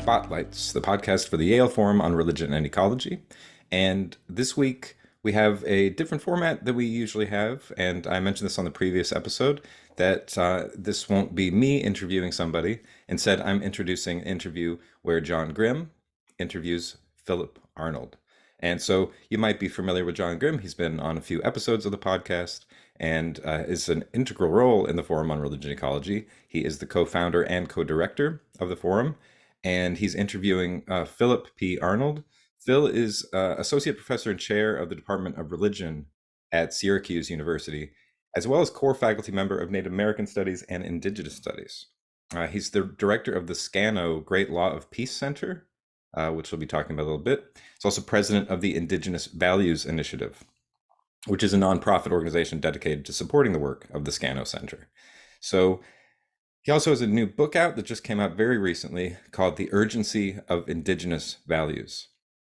Spotlights, the podcast for the Yale Forum on Religion and Ecology. And this week we have a different format that we usually have. And I mentioned this on the previous episode that this won't be me interviewing somebody. Instead, I'm introducing an interview where John Grimm interviews Philip Arnold. And so you might be familiar with John Grimm. He's been on a few episodes of the podcast and is an integral role in the Forum on Religion and Ecology. He is the co-founder and co-director of the forum, and he's interviewing Philip P. Arnold. Phil is associate professor and chair of the Department of Religion at Syracuse University, as well as core faculty member of Native American Studies and Indigenous Studies. He's the director of the SCANO Great Law of Peace Center, which we'll be talking about a little bit. He's also president of the Indigenous Values Initiative, which is a nonprofit organization dedicated to supporting the work of the SCANO Center. So he also has a new book out that just came out very recently called The Urgency of Indigenous Values.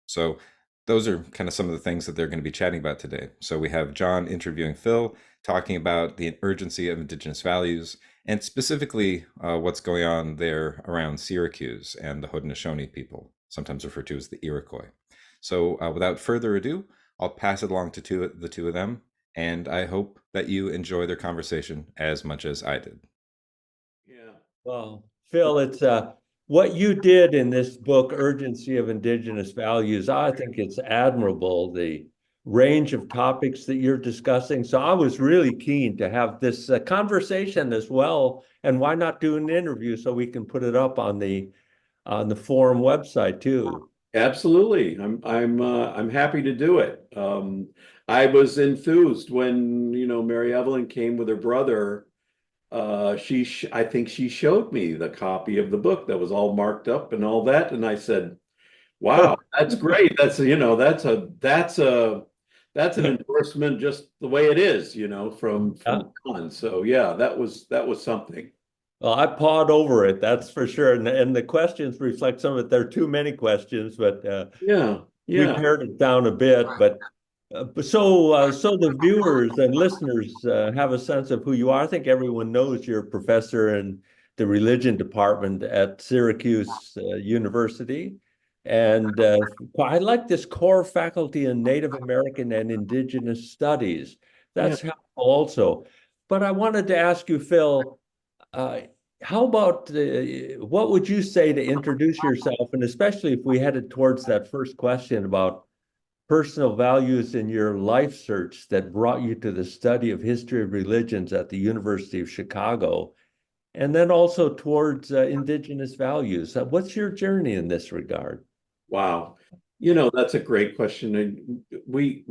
So those are kind of some of the things that they're going to be chatting about today. So we have John interviewing Phil, talking about the urgency of Indigenous values, and specifically what's going on there around Syracuse and the Haudenosaunee people, sometimes referred to as the Iroquois. So without further ado, I'll pass it along to the two of them, and I hope that you enjoy their conversation as much as I did. Yeah. Well, Phil, it's what you did in this book, Urgency of Indigenous Values. I think it's admirable, the range of topics that you're discussing. So I was really keen to have this conversation as well. And why not do an interview so we can put it up on the forum website too? Absolutely. I'm happy to do it. I was enthused when, Mary Evelyn came with her brother. I think she showed me the copy of the book that was all marked up and all that. And I said, wow, that's great. That's an endorsement just the way it is, from Yeah. John. So yeah, that was something. Well, I pawed over it, that's for sure. And the questions reflect some of it. There are too many questions, but Yeah, we yeah. pared it down a bit. So the viewers and listeners have a sense of who you are. I think everyone knows you're a professor in the religion department at Syracuse University. And I like this core faculty in Native American and Indigenous Studies. Yeah. That's helpful also. But I wanted to ask you, Phil, uh, how about what would you say to introduce yourself? And especially if we headed towards that first question about personal values in your life search that brought you to the study of history of religions at the University of Chicago, and then also towards Indigenous values. What's your journey in this regard? Wow. That's a great question. And we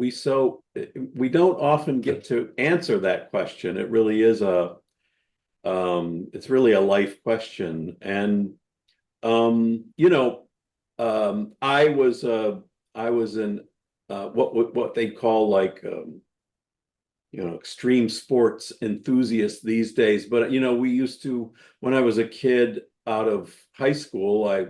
don't often get to answer that question. It's really a life question. And I was in what they call like extreme sports enthusiast these days. But we used to, when I was a kid out of high school, I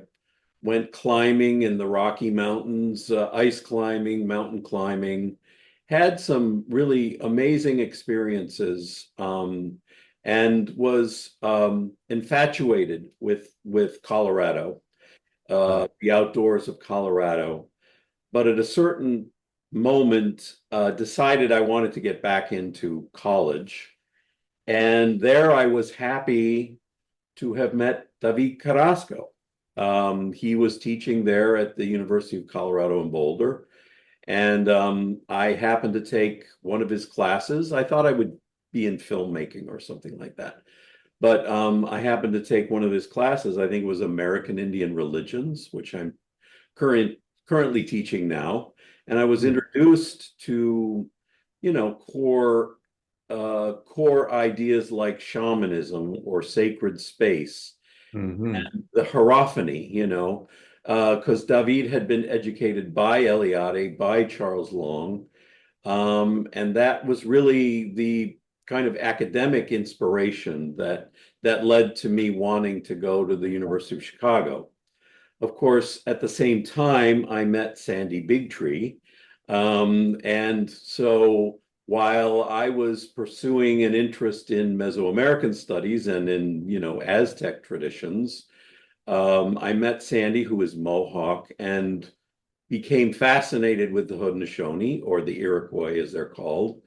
went climbing in the Rocky Mountains, ice climbing, mountain climbing, had some really amazing experiences, and was infatuated with Colorado, the outdoors of Colorado. But at a certain moment, decided I wanted to get back into college. And there I was happy to have met David Carrasco. He was teaching there at the University of Colorado in Boulder. And I happened to take one of his classes. I thought I would be in filmmaking or something like that. But I happened to take one of his classes. I think it was American Indian Religions, which I'm currently teaching now. And I was introduced to, core ideas like shamanism or sacred space, Mm-hmm. and the hierophany, because David had been educated by Eliade, by Charles Long. And that was really the kind of academic inspiration that led to me wanting to go to the University of Chicago. Of course, at the same time, I met Sandy Bigtree. And so while I was pursuing an interest in Mesoamerican studies and in, Aztec traditions, I met Sandy, who is Mohawk, and became fascinated with the Haudenosaunee, or the Iroquois, as they're called.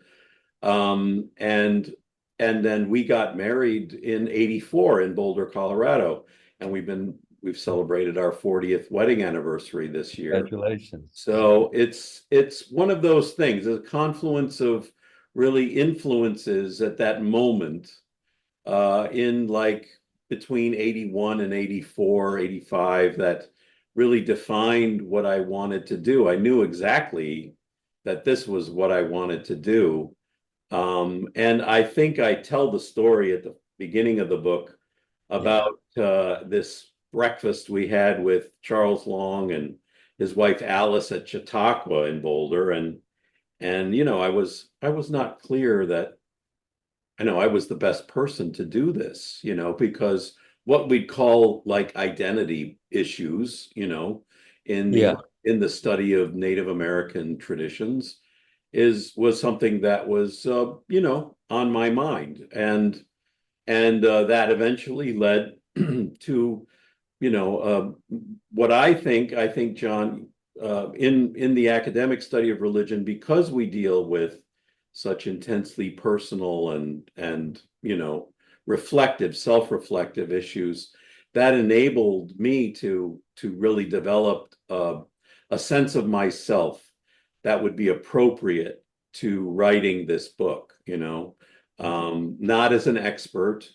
Um, and and then we got married in '84 in Boulder, Colorado, and we've celebrated our 40th wedding anniversary this year. Congratulations. So it's one of those things, a confluence of really influences at that moment, in like between 81 and 84, 85, that really defined what I wanted to do. I knew exactly that this was what I wanted to do. And I think I tell the story at the beginning of the book Yeah. about this breakfast we had with Charles Long and his wife Alice at Chautauqua in Boulder, and I was not clear that I know I was the best person to do this, because what we'd call like identity issues, in the Yeah. in the study of Native American traditions was something that was on my mind, and that eventually led to what I think, John, in the academic study of religion, because we deal with such intensely personal and reflective, self-reflective issues, that enabled me to really develop a sense of myself that would be appropriate to writing this book, not as an expert,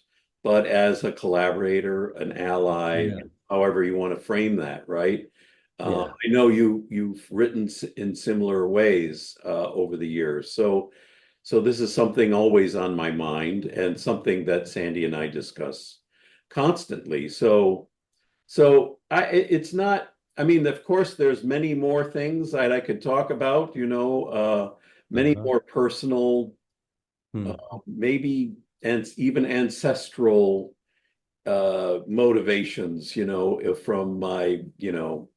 but as a collaborator, an ally, Yeah. however you want to frame that, right? Yeah. I know you've written in similar ways over the years, so this is something always on my mind, and something that Sandy and I discuss constantly. It's not. I mean, of course, there's many more things that I could talk about. Many Uh-huh. more personal, Hmm. maybe, and even ancestral motivations, from my,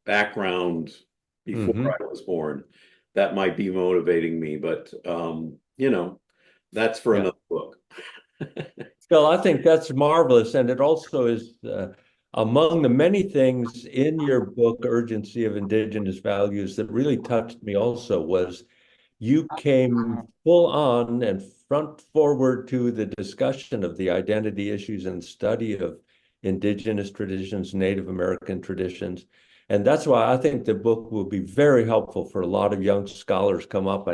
background before Hmm. I was born, that might be motivating me. But that's for Yeah. another book. Phil, I think that's marvelous. And it also is among the many things in your book, Urgency of Indigenous Values, that really touched me also was you came full on and front forward to the discussion of the identity issues and study of Indigenous traditions, Native American traditions. And that's why I think the book will be very helpful for a lot of young scholars come up.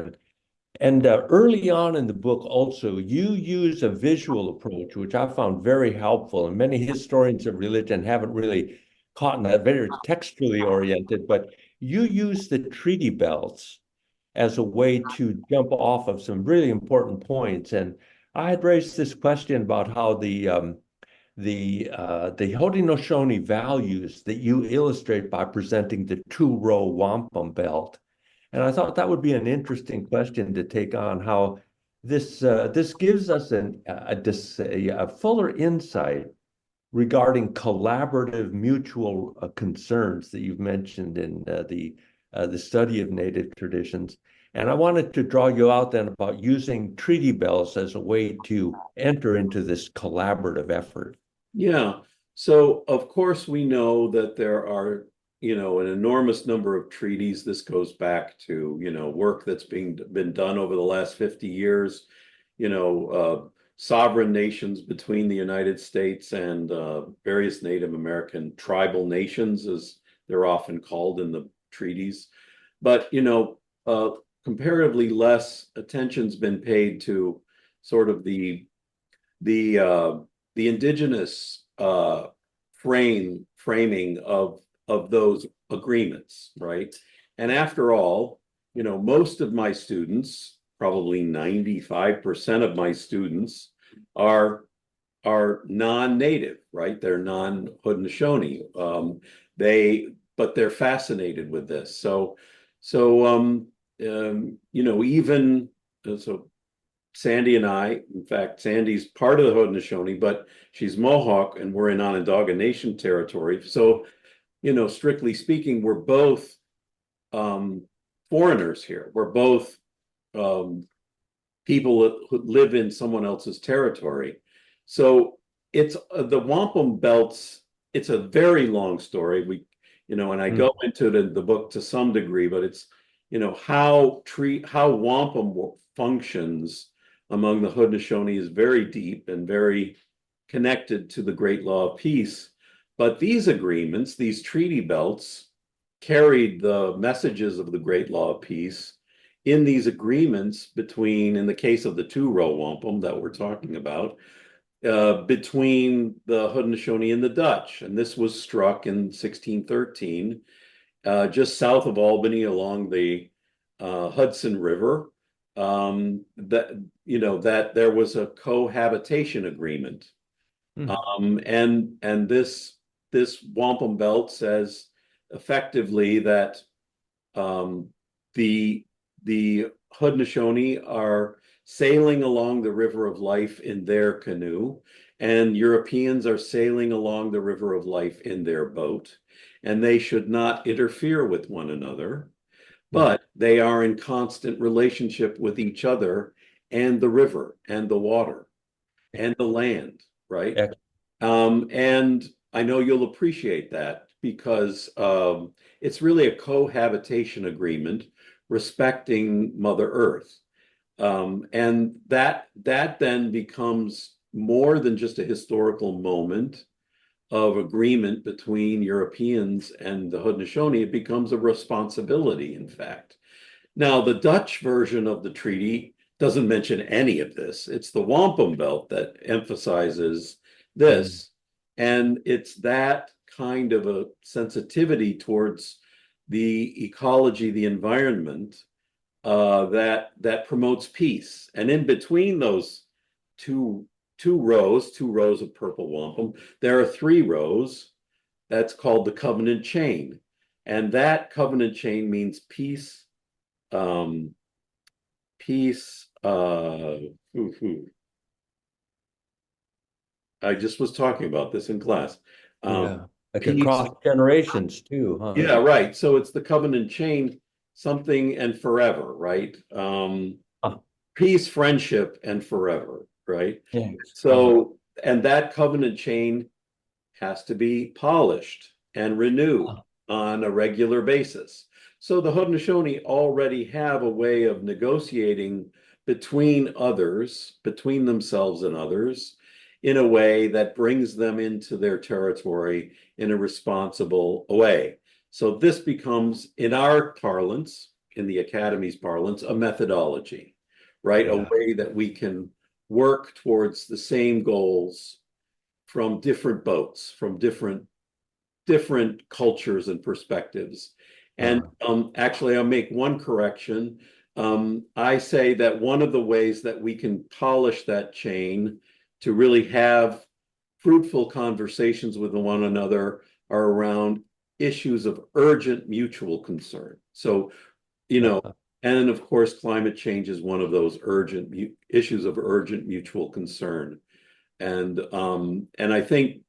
And early on in the book, also, you use a visual approach, which I found very helpful. And many historians of religion haven't really caught in that, very textually oriented, but you use the treaty belts as a way to jump off of some really important points. And I had raised this question about how the Haudenosaunee values that you illustrate by presenting the two-row wampum belt. And I thought that would be an interesting question to take on how this gives us a fuller insight regarding collaborative mutual concerns that you've mentioned in the study of Native traditions. And I wanted to draw you out then about using treaty bells as a way to enter into this collaborative effort. Yeah. So of course we know that there are, an enormous number of treaties. This goes back to, work that's been done over the last 50 years, sovereign nations between the United States and various Native American tribal nations, as they're often called in the treaties. But, comparatively less attention's been paid to sort of the uh, the indigenous framing of those agreements, right? And after all, most of my students, probably 95% of my students, are are non-native, right? They're non-Haudenosaunee. But they're fascinated with this. Even so, Sandy and I, in fact, Sandy's part of the Haudenosaunee, but she's Mohawk, and we're in Onondaga Nation territory. So, strictly speaking, we're both um, foreigners here. We're both um, people who live in someone else's territory. So it's the wampum belts it's a very long story. And I go into the book to some degree, but it's, how wampum functions among the Haudenosaunee is very deep and very connected to the Great Law of Peace. But these agreements, these treaty belts, carried the messages of the Great Law of Peace in these agreements between, in the case of the two-row wampum that we're talking about, between the Haudenosaunee and the Dutch. And this was struck in 1613, just south of Albany along the Hudson River, that there was a cohabitation agreement. And this wampum belt says effectively that the Haudenosaunee are sailing along the river of life in their canoe, and Europeans are sailing along the river of life in their boat, and they should not interfere with one another, but they are in constant relationship with each other and the river and the water and the land, right? And I know you'll appreciate that because it's really a cohabitation agreement respecting Mother Earth. And that then becomes more than just a historical moment of agreement between Europeans and the Haudenosaunee. It becomes a responsibility, in fact. Now, the Dutch version of the treaty doesn't mention any of this. It's the wampum belt that emphasizes this. And it's that kind of a sensitivity towards the ecology, the environment, that promotes peace. And in between those two rows of purple wampum, there are 3 rows. That's called the covenant chain. And that covenant chain means peace, peace, I just was talking about this in class. Like Peace, across generations too, huh? yeah, right. So it's the covenant chain, something and forever, right? Peace, friendship, and forever, right? Yes. So, and that covenant chain has to be polished and renewed on a regular basis. So the Haudenosaunee already have a way of negotiating between others, between themselves and others, in a way that brings them into their territory in a responsible way. So this becomes, in our parlance, in the Academy's parlance, a methodology, right? A way that we can work towards the same goals from different boats, from different cultures and perspectives. And actually, I'll make one correction. I say that one of the ways that we can polish that chain to really have fruitful conversations with one another are around issues of urgent mutual concern. So, and of course, climate change is one of those urgent issues of urgent mutual concern. And I think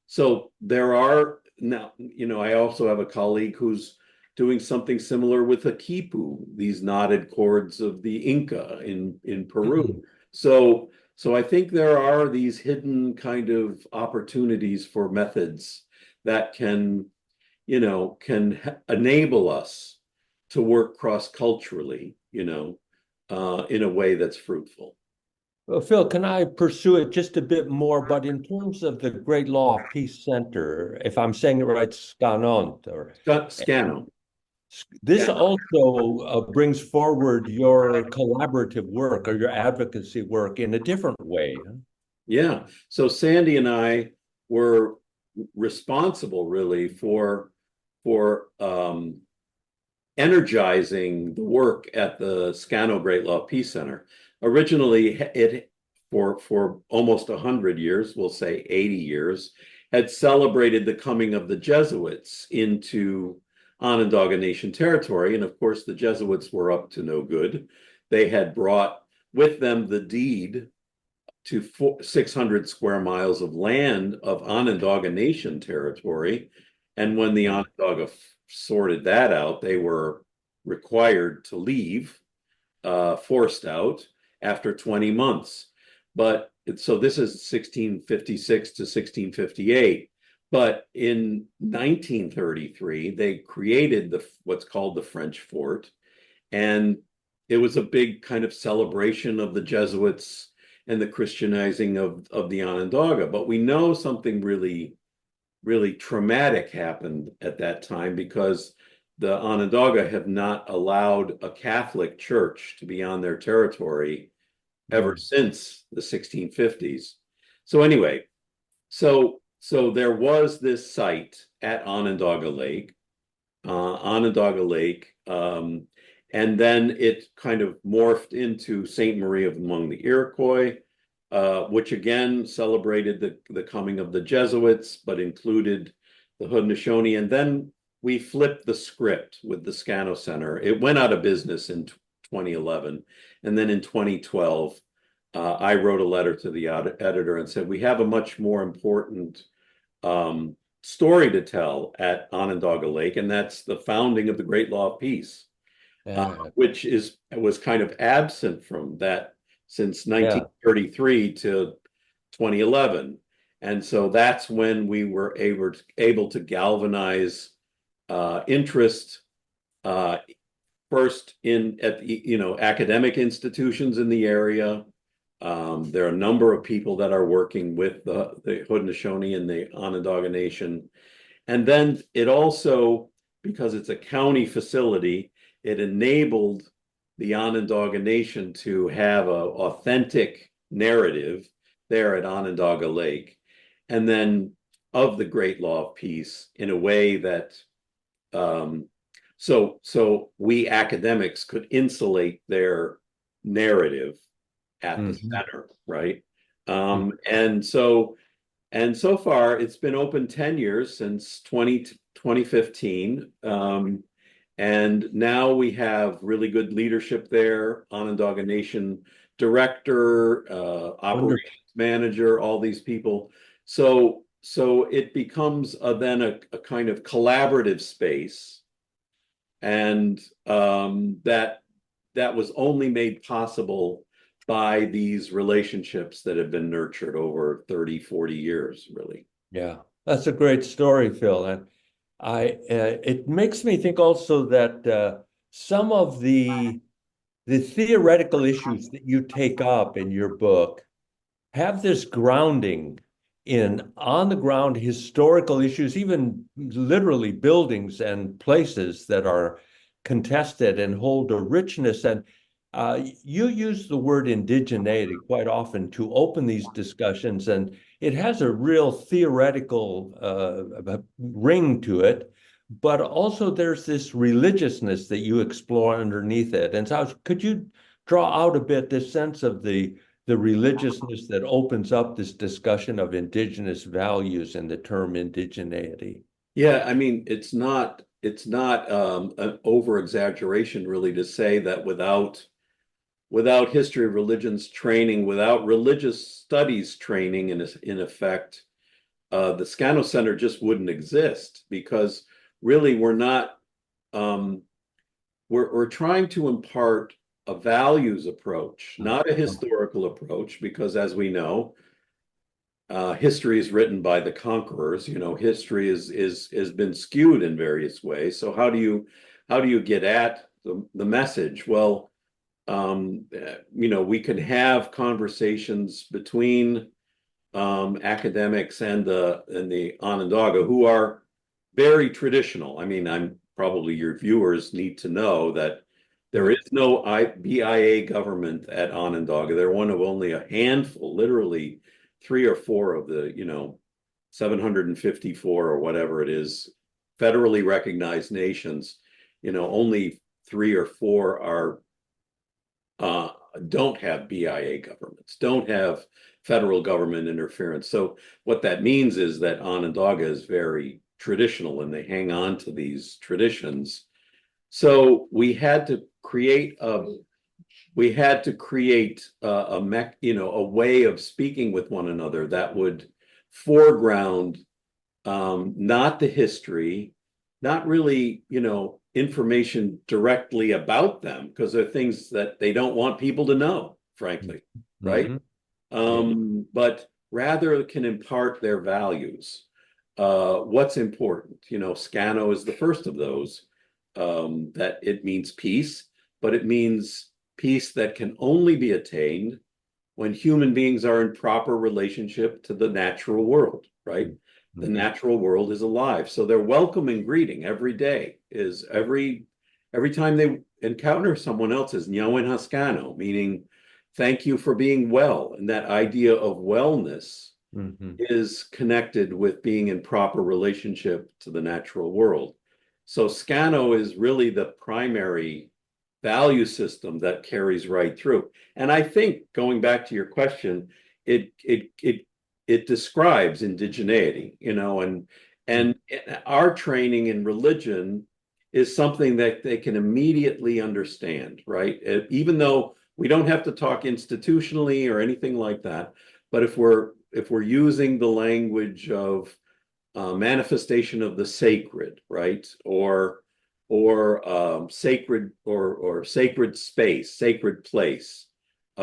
so. There are now, I also have a colleague who's doing something similar with a quipu, these knotted cords of the Inca in Peru. So I think there are these hidden kind of opportunities for methods that can enable us to work cross-culturally, in a way that's fruitful. Well, Phil, can I pursue it just a bit more? But in terms of the Great Law of Peace Center, if I'm saying it right, Scanont, or Scano. this also brings forward your collaborative work or your advocacy work in a different way. Yeah. So Sandy and I were responsible really for energizing the work at the Scano Great Law Peace Center. Originally, it for almost 100 years, we'll say 80 years, had celebrated the coming of the Jesuits into Onondaga Nation territory. And of course, the Jesuits were up to no good. They had brought with them the deed to 600 square miles of land of Onondaga Nation territory. And when the Onondaga sorted that out, they were required to leave, forced out after 20 months. But so this is 1656 to 1658. But in 1933, they created what's called the French Fort, and it was a big kind of celebration of the Jesuits and the Christianizing of the Onondaga. But we know something really, really traumatic happened at that time because the Onondaga have not allowed a Catholic church to be on their territory ever since the 1650s. So anyway, so there was this site at Onondaga Lake, and then it kind of morphed into Sainte Marie among the Iroquois, which again celebrated the coming of the Jesuits, but included the Haudenosaunee. And then we flipped the script with the Scano Center. It went out of business in 2011, and then in 2012, I wrote a letter to the editor and said, we have a much more important story to tell at Onondaga Lake, and that's the founding of the Great Law of Peace, which was kind of absent from that since 1933 to 2011. And so that's when we were able to galvanize interest first at academic institutions in the area. There are a number of people that are working with the Haudenosaunee and the Onondaga Nation. And then it also, because it's a county facility, it enabled the Onondaga Nation to have an authentic narrative there at Onondaga Lake, and then of the Great Law of Peace in a way that so we academics could insulate their narrative at the center, right? And so far, it's been open 10 years since 2015. And now we have really good leadership there, Onondaga Nation director, operations manager, all these people. So it becomes then a kind of collaborative space. And that was only made possible by these relationships that have been nurtured over 30, 40 years, really. Yeah, that's a great story, Phil. And it makes me think also that some of the theoretical issues that you take up in your book have this grounding in on-the-ground historical issues, even literally buildings and places that are contested and hold a richness. And you use the word indigeneity quite often to open these discussions, and it has a real theoretical ring to it, but also there's this religiousness that you explore underneath it. And so could you draw out a bit this sense of the religiousness that opens up this discussion of indigenous values and the term indigeneity? Yeah, I mean, it's not an over exaggeration really to say that without history of religions training, without religious studies training, in effect, the Scano Center just wouldn't exist, because really we're trying to impart a values approach, not a historical approach, because as we know, history is written by the conquerors. History has been skewed in various ways. So how do you get at the message? Well, we can have conversations between academics and the Onondaga, who are very traditional. I mean, probably your viewers need to know that there is no BIA government at Onondaga. They're one of only a handful, literally 3 or 4 of the 754 or whatever it is, federally recognized nations. Only 3 or 4 don't have BIA governments, don't have federal government interference. So what that means is that Onondaga is very traditional, and they hang on to these traditions. So we had to create a way of speaking with one another that would foreground not the history, not really information directly about them, because they're things that they don't want people to know, frankly, right? But rather can impart their values. what's important. Scano is the first of those, that it means peace, but it means peace that can only be attained when human beings are in proper relationship to the natural world, right? The natural world is alive. So their welcome and greeting every day is every time they encounter someone else is Nyawen Haskano, meaning thank you for being well. And that idea of wellness is connected with being in proper relationship to the natural world. So Scano is really the primary value system that carries right through. And I think going back to your question, it describes indigeneity, and our training in religion is something that they can immediately understand, right? Even though we don't have to talk institutionally or anything like that, but if we're using the language of manifestation of the sacred, right? Or sacred or sacred space, sacred place. They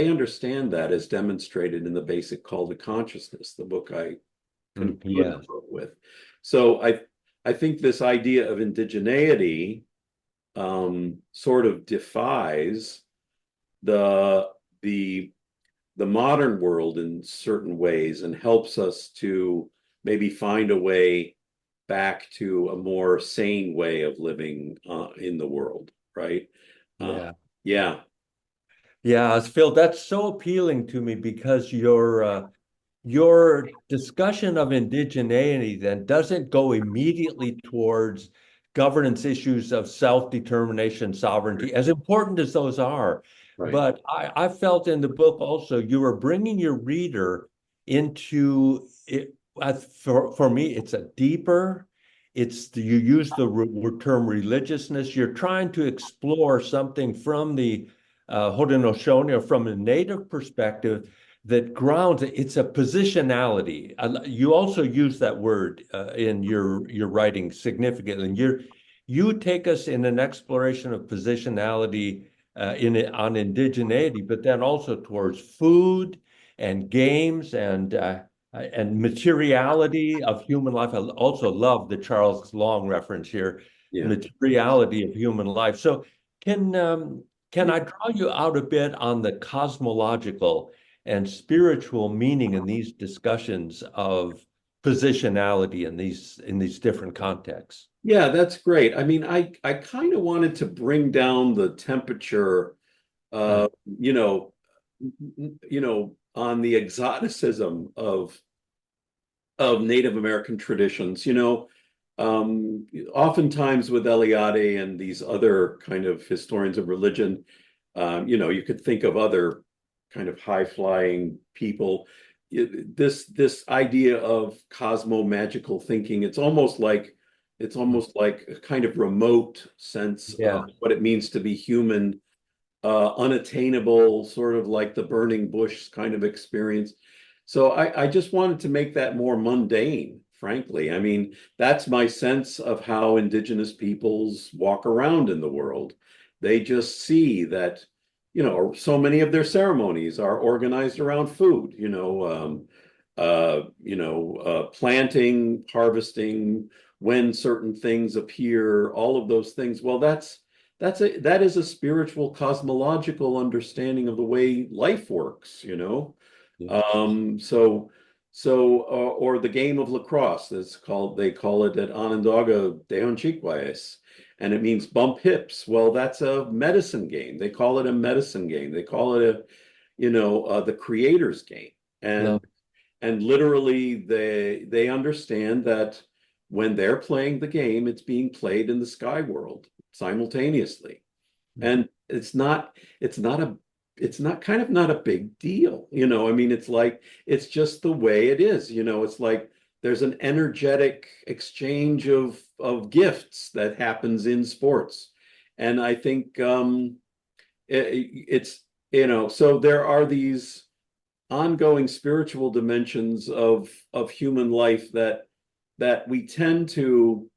understand that as demonstrated in the basic call to consciousness, the book I concluded Yes. with. So I think this idea of indigeneity sort of defies the modern world in certain ways and helps us to maybe find a way back to a more sane way of living in the world, right? Yeah. Yeah, Yeah, Phil, that's so appealing to me because your discussion of indigeneity then doesn't go immediately towards governance issues of self-determination, sovereignty, as important as those are. right. But I felt in the book also you were bringing your reader into it. For me, it's a deeper. You use the term religiousness. You're trying to explore something from the Haudenosaunee, or from a native perspective, that grounds it. It's a positionality. You also use that word in your writing significantly. And you take us in an exploration of positionality on indigeneity, but then also towards food and games and materiality of human life. I also love the Charles Long reference here, Yeah. materiality of human life. So can can I draw you out a bit on the cosmological and spiritual meaning in these discussions of positionality in these different contexts? Yeah, that's great. I mean, I kind of wanted to bring down the temperature, Uh, uh, you know, on the exoticism of Native American traditions. Oftentimes with Eliade and these other kind of historians of religion, you could think of other kind of high-flying people. This idea of cosmo-magical thinking, it's almost like a kind of remote sense yeah. of what it means to be human, unattainable, sort of like the burning bush kind of experience. So I just wanted to make that more mundane, frankly. I mean, that's my sense of how Indigenous peoples walk around in the world. They just see that, so many of their ceremonies are organized around food, planting, harvesting, when certain things appear, all of those things. Well, that is a spiritual cosmological understanding of the way life works, Yeah. so or the game of lacrosse, they call it at Onondaga Deonchiquayes, and it means bump hips. Well, that's a medicine game. They call it a medicine game. They call it the creator's game. and Love. and literally they understand that when they're playing the game, it's being played in the sky world simultaneously. And it's not kind of not a big deal. I mean, it's just the way it is. It's like there's an energetic exchange of gifts that happens in sports. And I think it's so there are these ongoing spiritual dimensions of human life that we tend to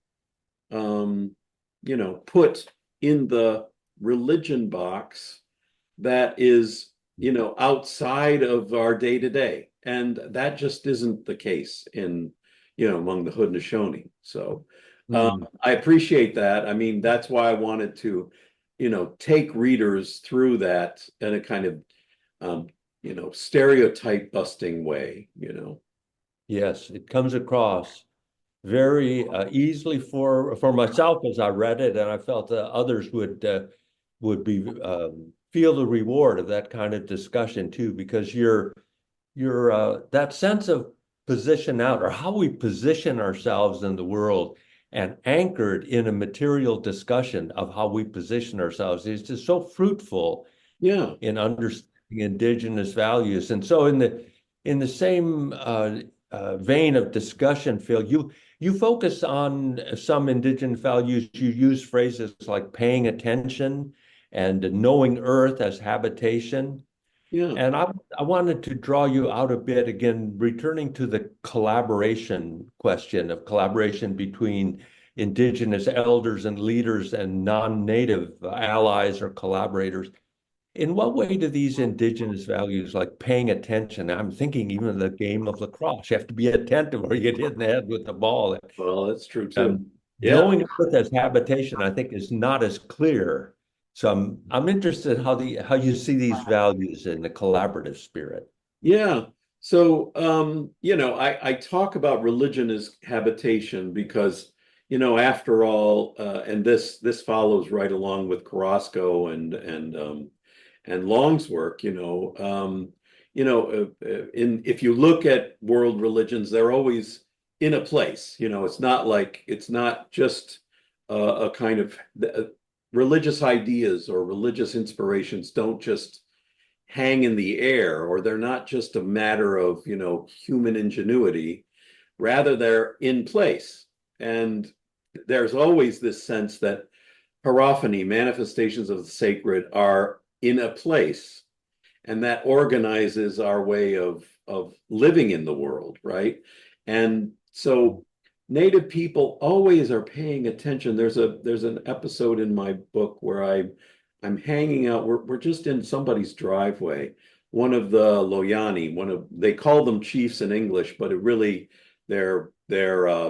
put in the religion box that is outside of our day to day. And that just isn't the case in, among the Haudenosaunee. So Hmm. I appreciate that. I mean, that's why I wanted to, take readers through that in a kind of, um, stereotype busting way. Yes, it comes across very easily for myself as I read it, and I felt that others would be feel the reward of that kind of discussion too, because you're that sense of position out or how we position ourselves in the world and anchored in a material discussion of how we position ourselves is just so fruitful Yeah. in understanding indigenous values. And so in the same vein of discussion, Phil, you focus on some indigenous values. You use phrases like paying attention and knowing Earth as habitation. Yeah. And I wanted to draw you out a bit again, returning to the collaboration question of collaboration between indigenous elders and leaders and non-native allies or collaborators. In what way do these indigenous values, like paying attention, I'm thinking even the game of lacrosse, you have to be attentive or you get hit in the head with the ball. Well, that's true too. Yeah. Knowing Earth as habitation, I think, is not as clear. So I'm interested how you see these values in the collaborative spirit. Yeah. So, I talk about religion as habitation because, after all, and this follows right along with Carrasco and Long's work, if you look at world religions, they're always in a place. It's not just a kind of religious ideas or religious inspirations don't just hang in the air, or they're not just a matter of, human ingenuity. Rather, they're in place. And there's always this sense that hierophany, manifestations of the sacred, are in a place, and that organizes our way of living in the world, right? And so Native people always are paying attention. There's an episode in my book where I'm hanging out. We're just in somebody's driveway. One of the Loyani, they call them chiefs in English, but they're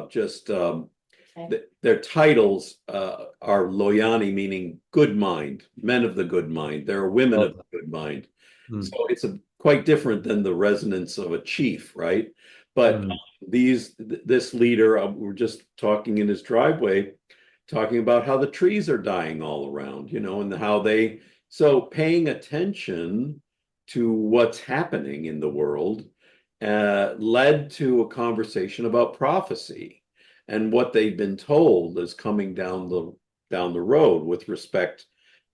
just their titles are Loyani, meaning good mind, men of the good mind. There are women of Oh, the good mind. mm, So it's quite different than the resonance of a chief, right? But mm, this leader, we're just talking in his driveway, talking about how the trees are dying all around, and so paying attention to what's happening in the world led to a conversation about prophecy and what they've been told is coming down the road with respect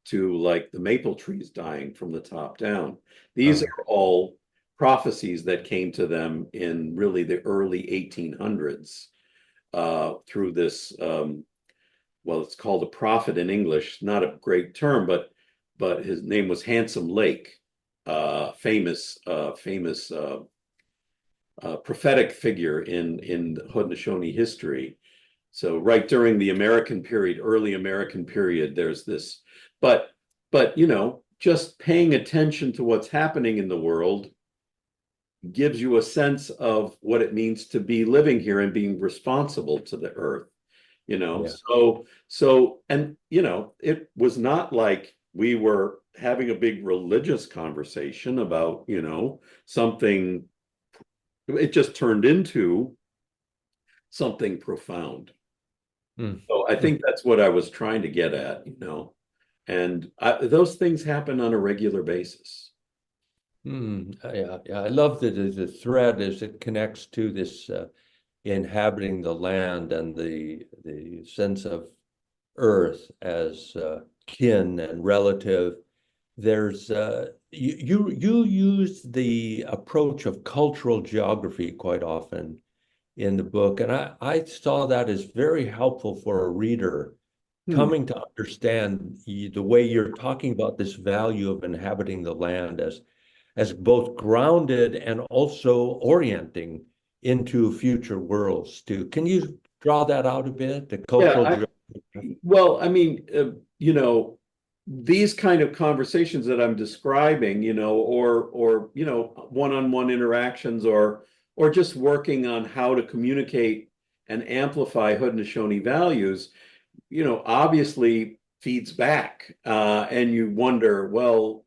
to, like, the maple trees dying from the top down. These oh, are all prophecies that came to them in really the early 1800s through this. Well, it's called a prophet in English, not a great term, but his name was Handsome Lake, famous prophetic figure in Haudenosaunee history. So right during the American period, early American period, there's this, but just paying attention to what's happening in the world gives you a sense of what it means to be living here and being responsible to the earth. yeah. And it was not like we were having a big religious conversation about, something. It just turned into something profound. Mm, So I mm, think that's what I was trying to get at. And those things happen on a regular basis. yeah, yeah. I love the thread as it connects to this inhabiting the land and the sense of earth as kin and relative. There's you use the approach of cultural geography quite often in the book, and I saw that as very helpful for a reader Hmm. coming to understand the way you're talking about this value of inhabiting the land as both grounded and also orienting into future worlds too. Can you draw that out a bit, the cultural Yeah, geography? well, I mean, these kind of conversations that I'm describing, or one-on-one interactions, or just working on how to communicate and amplify Haudenosaunee values, obviously feeds back. And you wonder, well,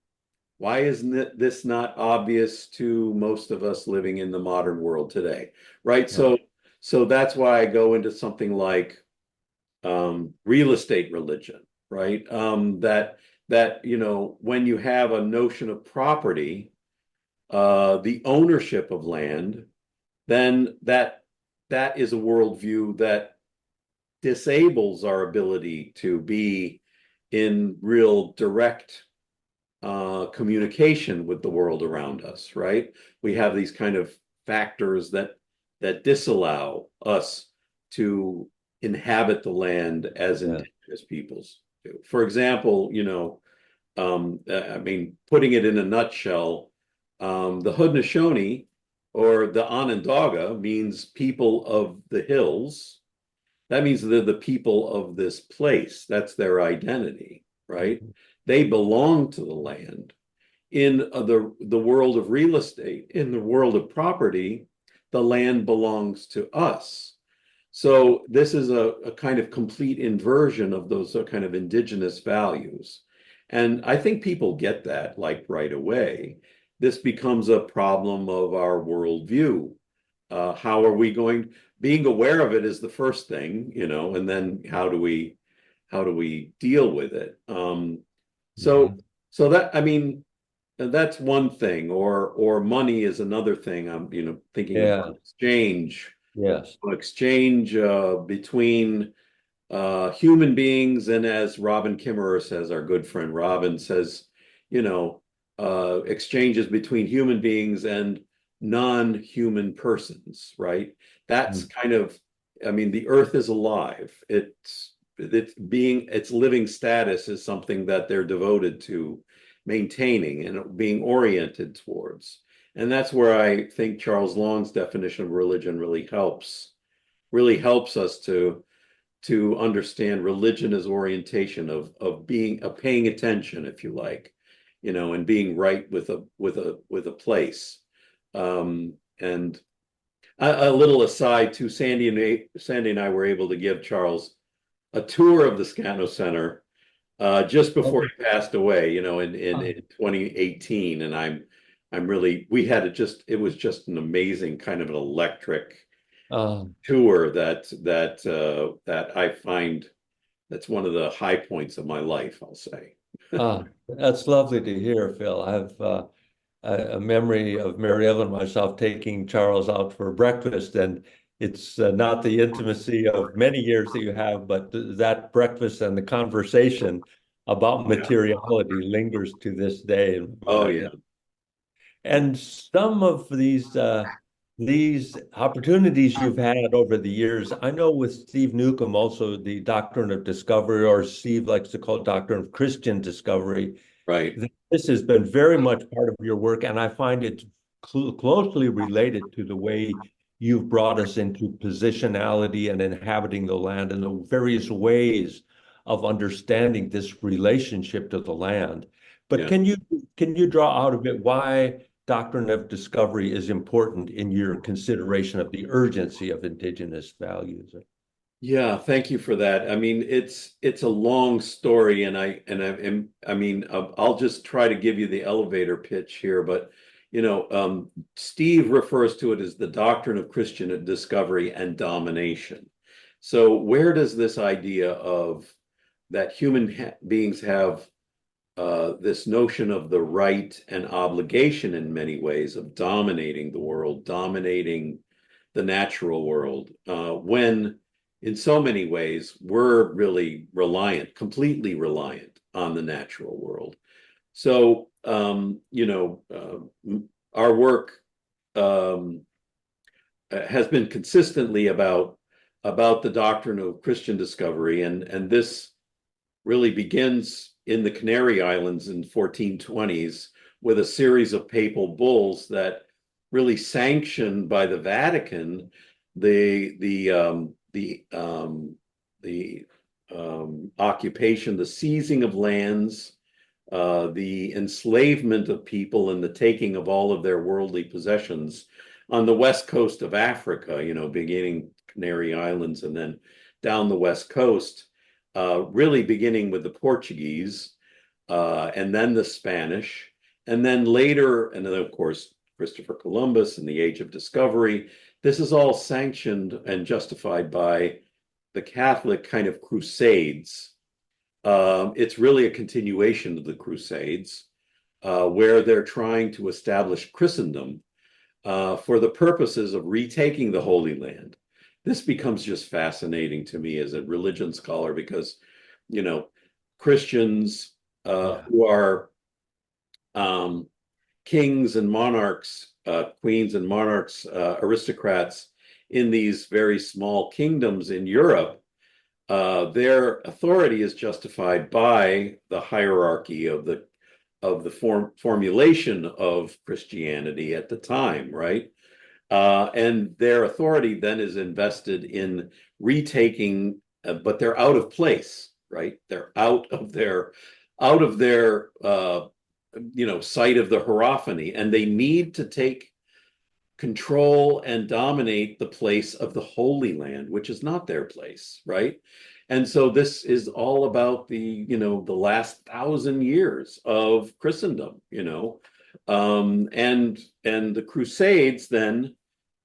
why isn't this not obvious to most of us living in the modern world today, right? Right. So that's why I go into something like real estate religion, right? That when you have a notion of property, the ownership of land, then that is a worldview that disables our ability to be in real direct communication with the world around us, right? We have these kind of factors that disallow us to inhabit the land as Yeah. indigenous peoples do. For example, I mean, putting it in a nutshell, the Haudenosaunee or the Onondaga means people of the hills. That means they're the people of this place. That's their identity, right? They belong to the land. In the world of real estate, in the world of property, the land belongs to us. So this is a kind of complete inversion of those kind of indigenous values. And I think people get that like right away. This becomes a problem of our worldview. How are we going? Being aware of it is the first thing, and then how do we deal with it? So Mhm. so that I mean that's one thing, or money is another thing. I'm thinking Yeah. about Yes. exchange between human beings, and as Robin Kimmerer says, our good friend Robin says, exchanges between human beings and non-human persons, right? That's Mm. kind of, I mean, the earth is alive. Its living status is something that they're devoted to maintaining and being oriented towards. And that's where I think Charles Long's definition of religion really helps us to understand religion as orientation of paying attention, if you like, and being right with a place. And a little aside too, Sandy and I were able to give Charles a tour of the Scano Center just before he passed away, in 2018, and I'm really it was just an amazing kind of an electric Uh, tour that I find that's one of the high points of my life, I'll say. that's lovely to hear, Phil. I have a memory of Mary Ellen and myself taking Charles out for breakfast, and it's not the intimacy of many years that you have, but that breakfast and the conversation about Yeah. materiality lingers to this day in my Oh mind. yeah. And some of these opportunities you've had over the years, I know with Steve Newcomb, also the doctrine of discovery, or Steve likes to call it doctrine of Christian discovery. Right. This has been very much part of your work, and I find it closely related to the way you've brought us into positionality and inhabiting the land and the various ways of understanding this relationship to the land. But Yeah. can you draw out of it why doctrine of discovery is important in your consideration of the urgency of indigenous values? Yeah, thank you for that. I mean, it's a long story, I mean, I'll just try to give you the elevator pitch here, but Steve refers to it as the doctrine of Christian discovery and domination. So where does this idea of that beings have this notion of the right and obligation in many ways of dominating the world, dominating the natural world, when in so many ways we're really completely reliant on the natural world. So, our work um, has been consistently about the doctrine of Christian discovery, and this really begins in the Canary Islands in 1420s with a series of papal bulls that really sanctioned by the Vatican the occupation, the seizing of lands, the enslavement of people, and the taking of all of their worldly possessions on the west coast of Africa, beginning Canary Islands and then down the west coast, really beginning with the Portuguese, and then the Spanish, and then later, and then of course, Christopher Columbus and the Age of Discovery. This is all sanctioned and justified by the Catholic kind of crusades. It's really a continuation of the crusades, where they're trying to establish Christendom for the purposes of retaking the Holy Land. This becomes just fascinating to me as a religion scholar because, Christians who are kings and monarchs, queens and monarchs, aristocrats in these very small kingdoms in Europe, their authority is justified by the hierarchy of the formulation of Christianity at the time, right? And their authority then is invested in retaking, but they're out of place, right? They're out of their site of the hierophany, and they need to take control and dominate the place of the Holy Land, which is not their place, right? And so this is all about the last 1,000 years of Christendom, and the Crusades then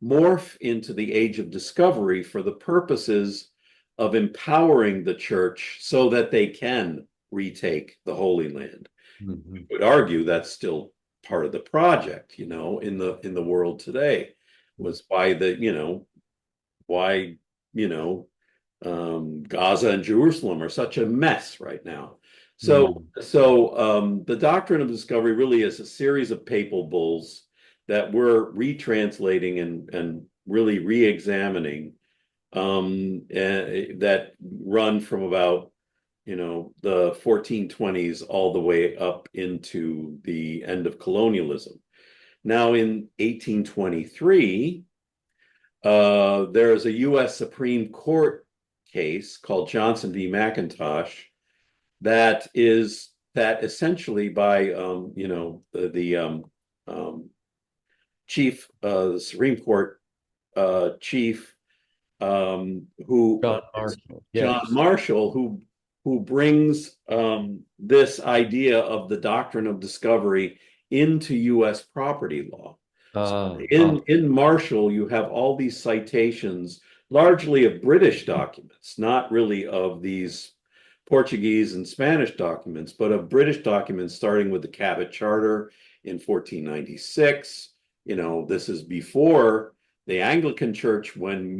morph into the Age of Discovery for the purposes of empowering the church so that they can retake the Holy Land. Mm-hmm. I would argue that's still part of the project, in the world today, was why Gaza and Jerusalem are such a mess right now. So the doctrine of discovery really is a series of papal bulls that we're retranslating and really re-examining, that run from about the 1420s all the way up into the end of colonialism. Now in 1823, there's a U.S. Supreme Court case called Johnson v. McIntosh that essentially by the chief, the Supreme Court chief, who John Marshall. John Yes. Marshall, who brings this idea of the doctrine of discovery into U.S. property law. So in Marshall, you have all these citations, largely of British documents, not really of these Portuguese and Spanish documents, but of British documents, starting with the Cabot Charter in 1496. This is before the Anglican Church, when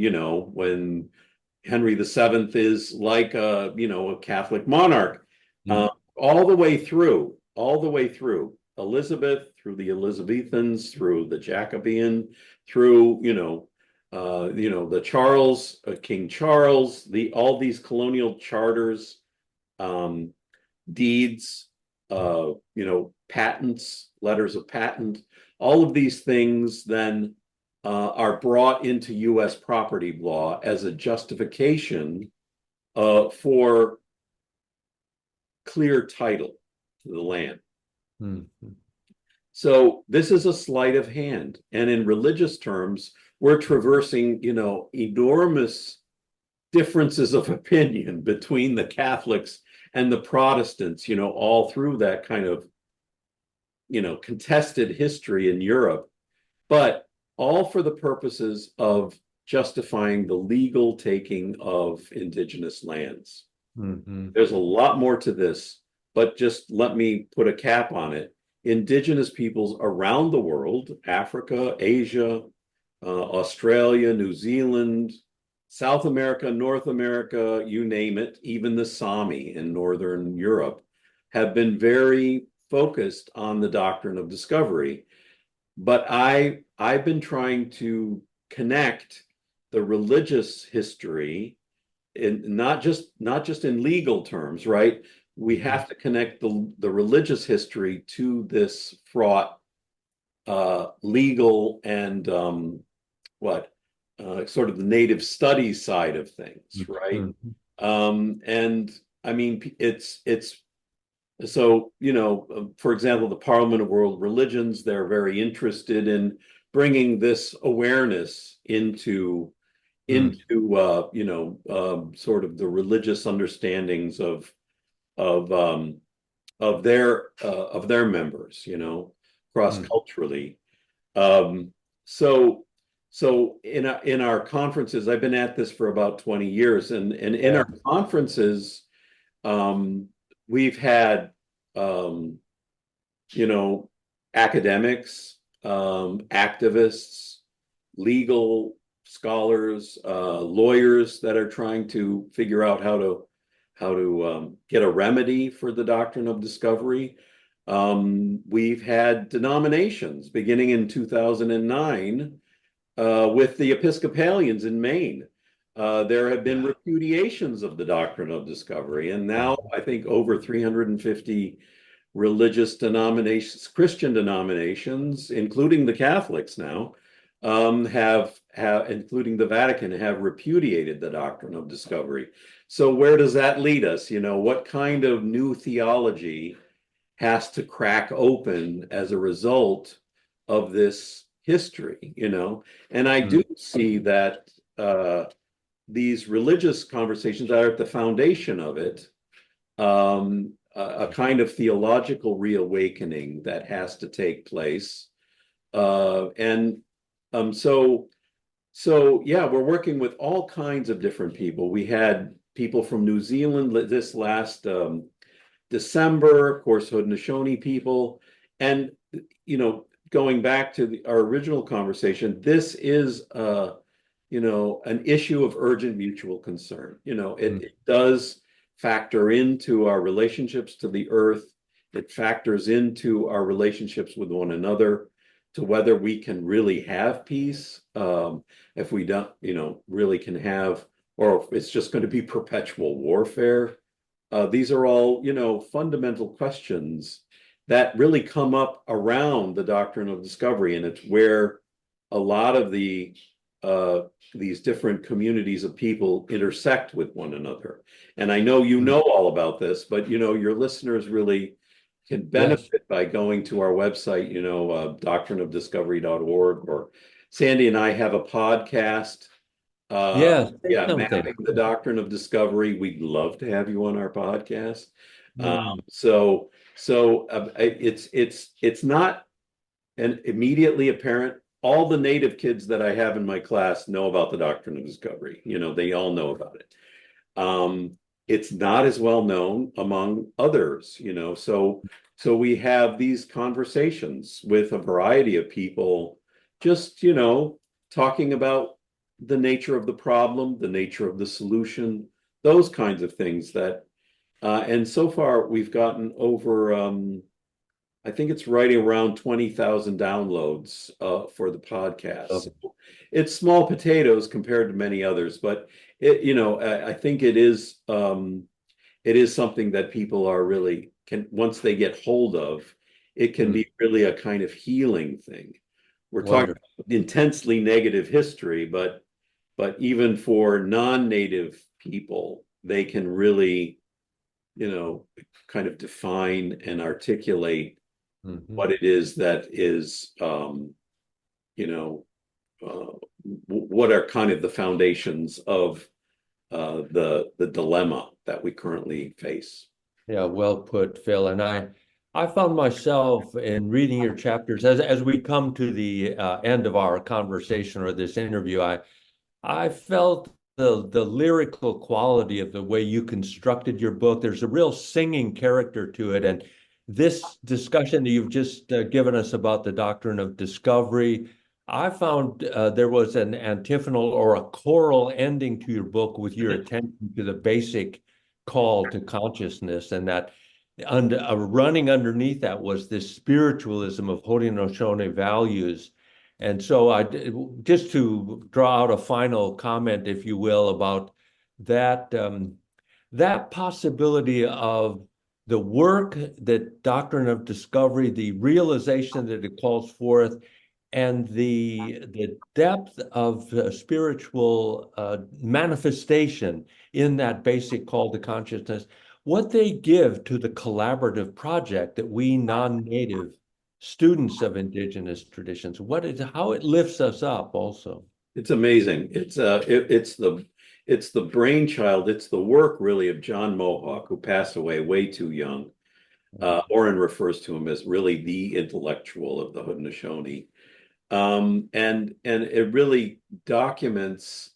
Henry VII is like a Catholic monarch, all the way through Elizabeth, through the Elizabethans, through the Jacobean, through the Charles, King Charles, all these colonial charters, deeds, patents, letters of patent, all of these things then are brought into U.S. property law as a justification for clear title to the land. Mm-hmm. So this is a sleight of hand. And in religious terms, we're traversing, enormous differences of opinion between the Catholics and the Protestants, all through that kind of, contested history in Europe, but all for the purposes of justifying the legal taking of indigenous lands. Mm-hmm. There's a lot more to this, but just let me put a cap on it. Indigenous peoples around the world, Africa, Asia, Australia, New Zealand, South America, North America, you name it, even the Sami in Northern Europe, have been very focused on the doctrine of discovery. But I've been trying to connect the religious history, in not just in legal terms, right? We have to connect the religious history to this fraught legal and sort of the native studies side of things, right? And I mean, it's so, for example, the Parliament of World Religions, they're very interested in bringing this awareness Mm, sort of the religious understandings of um, of their members, cross mm. culturally. Um, so in our conferences, I've been at this for about 20 years, and in Yeah. our conferences, um, we've had um, you know, academics, activists, legal scholars, lawyers that are trying to figure out how to get a remedy for the doctrine of discovery. We've had denominations beginning in 2009 with the Episcopalians in Maine. There have been Yeah. repudiations of the doctrine of discovery, and now I think over 350 religious denominations, Christian denominations, including the Catholics now, including the Vatican, have repudiated the doctrine of discovery. So where does that lead us? What kind of new theology has to crack open as a result of this history? And I Mm, do see that these religious conversations are at the foundation of it, a kind of theological reawakening that has to take place. And so yeah, we're working with all kinds of different people. We had people from New Zealand this last December, of course, Haudenosaunee people, and going back to our original conversation, this is an issue of urgent mutual concern. It, mm, it does factor into our relationships to the earth. It factors into our relationships with one another, to whether we can really have peace, if we don't, really can have, or if it's just going to be perpetual warfare. These are all, fundamental questions that really come up around the doctrine of discovery, and it's where a lot of uh, these different communities of people intersect with one another. And I know you mm. know all about this, but your listeners really can Yes. benefit by going to our website, doctrineofdiscovery.org, or Sandy and I have a podcast. Yes. Say Yeah, something. mapping the doctrine of discovery. We'd love to have you on our podcast. Mm, It's not an immediately apparent. All the native kids that I have in my class know about the doctrine of discovery. They all know about it. Um, it's not as well known among others. So we have these conversations with a variety of people, just talking about the nature of the problem, the nature of the solution, those kinds of things and so far we've gotten over I think it's right around 20,000 downloads for the podcast. love So it. it's small potatoes compared to many others, but I think it is something that people are really can, once they get hold of, it can Mm, be really a kind of healing thing. We're talking wonderful. about intensely negative history, but even for non-native people, they can really, kind of define and articulate Mhm. what it is that is, you know, uh, what are kind of the foundations of the dilemma that we currently face. Yeah, well put, Phil. And I found myself in reading your chapters as we come to the end of our conversation or this interview. I felt the lyrical quality of the way you constructed your book. There's a real singing character to it, and this discussion that you've just given us about the doctrine of discovery, I found there was an antiphonal or a choral ending to your book with your attention to the basic call to consciousness, and that running underneath that was this spiritualism of Haudenosaunee values. And so just to draw out a final comment, if you will, about that that possibility of the work that doctrine of discovery, the realization that it calls forth, and the depth of spiritual manifestation in that basic call to consciousness, what they give to the collaborative project that we non-native students of indigenous traditions, how it lifts us up also. It's amazing. It's the brainchild, it's the work really of John Mohawk, who passed away way too young. Oren refers to him as really the intellectual of the Haudenosaunee. And it really documents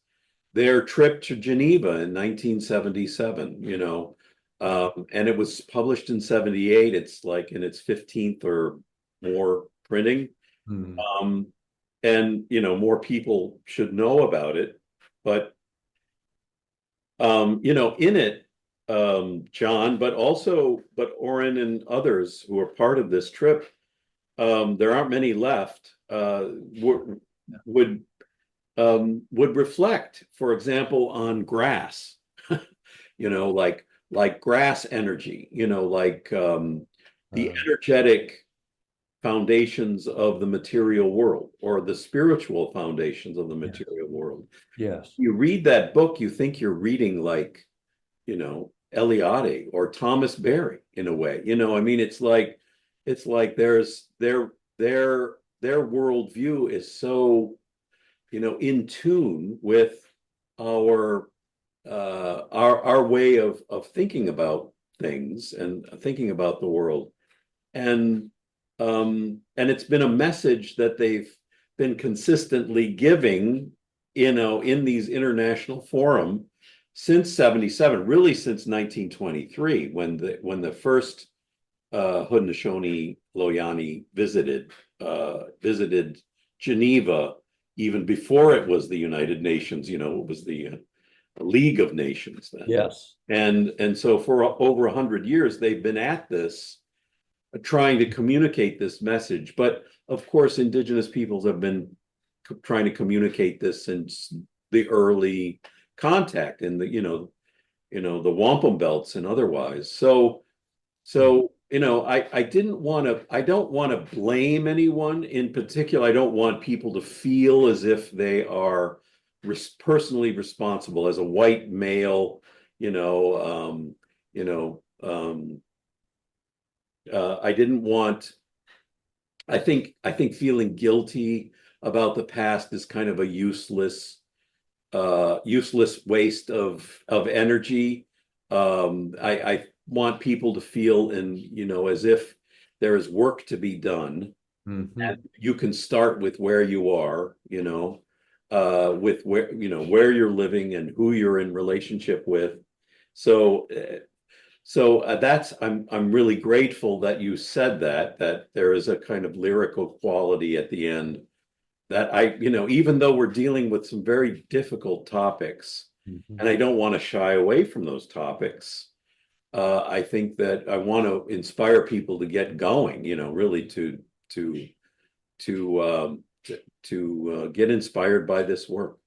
their trip to Geneva in 1977, and it was published in 78. It's like in its 15th or more printing. Hmm. And more people should know about it. But in it, John, but Oren and others who are part of this trip, there aren't many left, would would reflect, for example, on grass, like grass energy, the energetic foundations of the material world, or the spiritual foundations of the material world. Yes. You read that book, you think you're reading like, Eliade or Thomas Berry in a way. I mean, it's like there's their worldview is so, in tune with our our way of thinking about things and thinking about the world. And it's been a message that they've been consistently giving, in these international forum since 77, really since 1923, when the first Haudenosaunee Loyani visited Geneva, even before it was the United Nations. It was the League of Nations then. Yes. And so for over 100 years, they've been at this, trying to communicate this message. But of course, indigenous peoples have been trying to communicate this since the early contact in the wampum belts and otherwise. So I don't want to blame anyone in particular. I don't want people to feel as if they are personally responsible as a white male, I didn't want, I think feeling guilty about the past is kind of a useless waste of energy. I want people to feel, as if there is work to be done. Mm-hmm. And you can start with where you are, with where you're living and who you're in relationship with. So that's, I'm really grateful that you said that there is a kind of lyrical quality at the end, that even though we're dealing with some very difficult topics, Mm-hmm. and I don't want to shy away from those topics, I think that I want to inspire people to get going, really to get inspired by this work.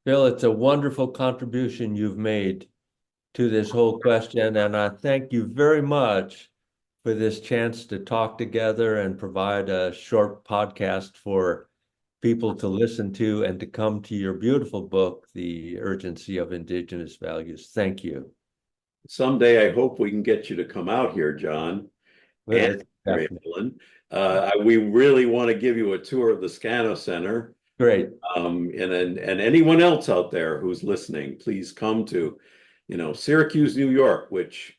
Phil, it's a wonderful contribution you've made to this whole question, and I thank you very much for this chance to talk together and provide a short podcast for people to listen to and to come to your beautiful book, The Urgency of Indigenous Values. Thank you. Someday I hope we can get you to come out here, John. Well, And Evelyn. We really want to give you a tour of the Scano Center. great. And anyone else out there who's listening, please come to, Syracuse, New York, which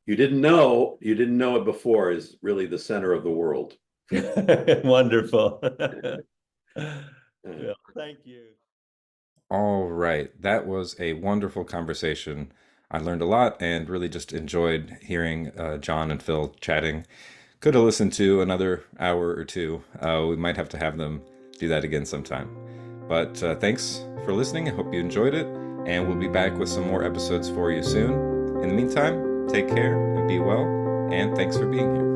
you didn't know it before, is really the center of the world. Wonderful. Yeah, thank you. All right. That was a wonderful conversation. I learned a lot and really just enjoyed hearing John and Phil chatting. Could have listened to another hour or two. We might have to have them do that again sometime. But thanks for listening. I hope you enjoyed it. And we'll be back with some more episodes for you soon. In the meantime, take care and be well. And thanks for being here.